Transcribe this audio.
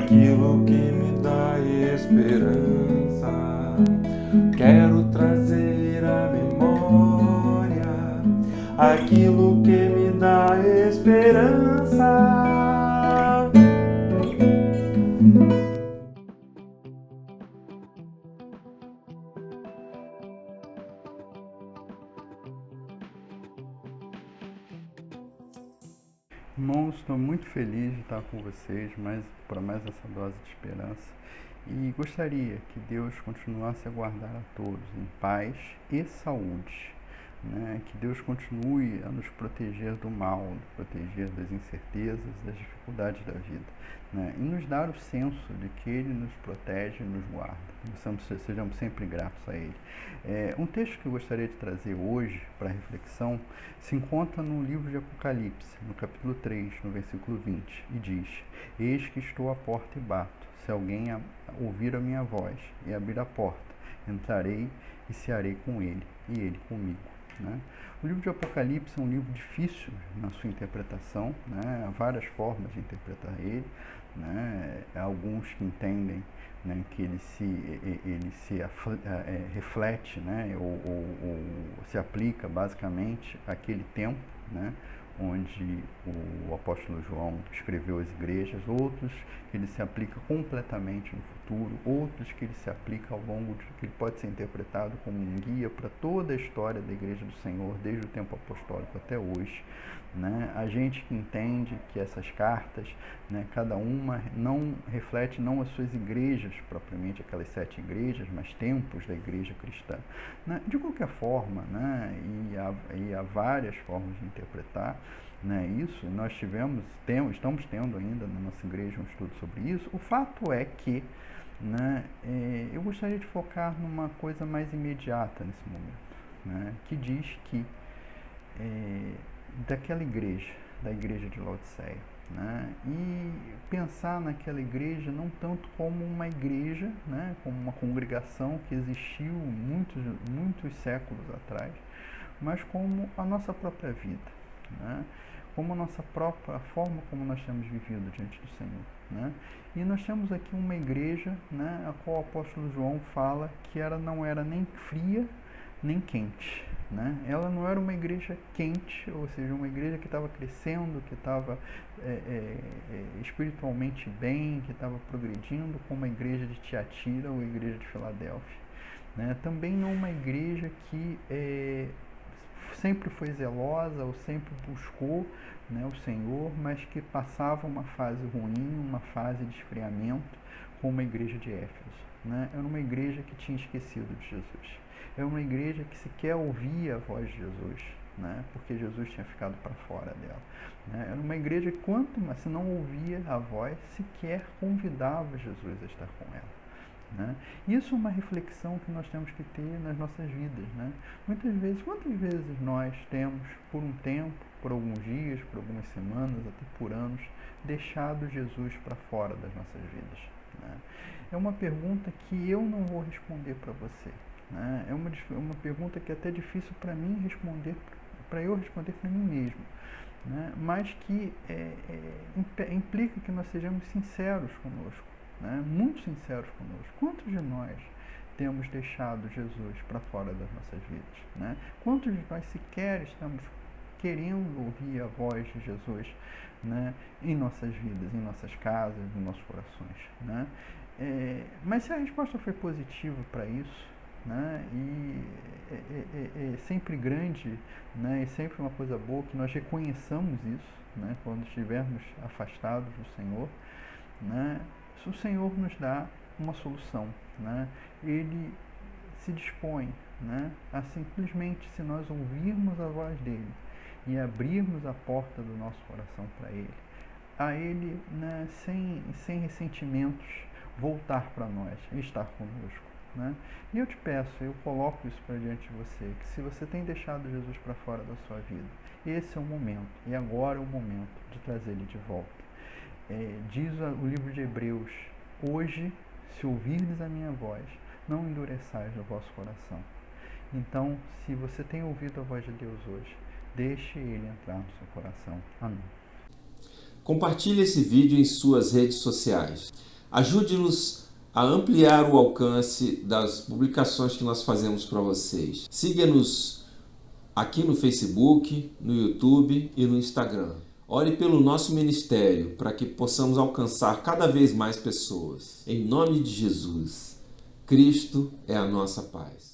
aquilo que me dá esperança. Quero trazer à memória aquilo que me dá esperança. Irmãos, estou muito feliz de estar com vocês para mais essa dose de esperança e gostaria que Deus continuasse a guardar a todos em paz e saúde, né? Que Deus continue a nos proteger do mal, nos proteger das incertezas, das dificuldades da vida, né? E nos dar o senso de que Ele nos protege e nos guarda. Sejamos sempre gratos a Ele. Um texto que eu gostaria de trazer hoje para reflexão se encontra no livro de Apocalipse, no capítulo 3, no versículo 20, e diz: Eis que estou à porta e bato. Se alguém ouvir a minha voz e abrir a porta, entrarei e cearei com ele, e ele comigo. Né? O livro de Apocalipse é um livro difícil na sua interpretação, né? Há várias formas de interpretar ele, né? Há alguns que entendem, né, que ele se reflete, né, ou se aplica basicamente àquele tempo, né, onde o apóstolo João escreveu as igrejas, outros que ele se aplica completamente no futuro, outros que ele se aplica ao longo de que ele pode ser interpretado como um guia para toda a história da Igreja do Senhor, desde o tempo apostólico até hoje. Né? A gente que entende que essas cartas, né, cada uma não reflete não as suas igrejas, propriamente aquelas 7 igrejas, mas tempos da igreja cristã. Né? De qualquer forma, né, e há várias formas de interpretar, né, isso, nós estamos tendo ainda na nossa igreja um estudo sobre isso. O fato é que, né, eu gostaria de focar numa coisa mais imediata nesse momento, né, que diz que daquela igreja, da igreja de Laodiceia, né? E pensar naquela igreja não tanto como uma igreja, né? Como uma congregação que existiu muitos séculos atrás, mas como a nossa própria vida, né? Como a nossa própria forma como nós temos vivido diante do Senhor, né? E nós temos aqui uma igreja, né, a qual o apóstolo João fala que não era nem fria nem quente, né? Ela não era uma igreja quente, ou seja, uma igreja que estava crescendo, que estava espiritualmente bem, que estava progredindo, como a igreja de Tiatira ou a igreja de Filadélfia, né? Também não uma igreja que sempre foi zelosa ou sempre buscou, né, o Senhor, mas que passava uma fase ruim, uma fase de esfriamento, como a igreja de Éfeso, né? Era uma igreja que tinha esquecido de Jesus. É uma igreja que sequer ouvia a voz de Jesus, né? Porque Jesus tinha ficado para fora dela, né? Era uma igreja que, se não ouvia a voz, sequer convidava Jesus a estar com ela, né? Isso é uma reflexão que nós temos que ter nas nossas vidas, né? Quantas vezes nós temos, por um tempo, por alguns dias, por algumas semanas, até por anos, deixado Jesus para fora das nossas vidas, né? É uma pergunta que eu não vou responder para você, né? É uma pergunta que é até difícil para mim responder, para eu responder para mim mesmo, né? Mas que implica que nós sejamos sinceros conosco, né? Muito sinceros conosco. Quantos de nós temos deixado Jesus para fora das nossas vidas, né? Quantos de nós sequer estamos querendo ouvir a voz de Jesus, né, em nossas vidas, em nossas casas, em nossos corações, né? Mas se a resposta foi positiva para isso, né, e é sempre grande, né, e sempre uma coisa boa que nós reconheçamos isso, né, quando estivermos afastados do Senhor, né, o Senhor nos dá uma solução, né? Ele se dispõe, né, a simplesmente, se nós ouvirmos a voz dele e abrirmos a porta do nosso coração para ele, a ele, né, sem ressentimentos, voltar para nós e estar conosco, né? E eu te peço, eu coloco isso para diante de você, que se você tem deixado Jesus para fora da sua vida, esse é o momento, e agora é o momento de trazer ele de volta. Diz o livro de Hebreus: hoje, se ouvirdes a minha voz, não endureçais o vosso coração. Então, se você tem ouvido a voz de Deus hoje, deixe ele entrar no seu coração. Amém. Compartilhe esse vídeo em suas redes sociais. Ajude-nos a ampliar o alcance das publicações que nós fazemos para vocês. Siga-nos aqui no Facebook, no YouTube e no Instagram. Ore pelo nosso ministério para que possamos alcançar cada vez mais pessoas. Em nome de Jesus, Cristo é a nossa paz.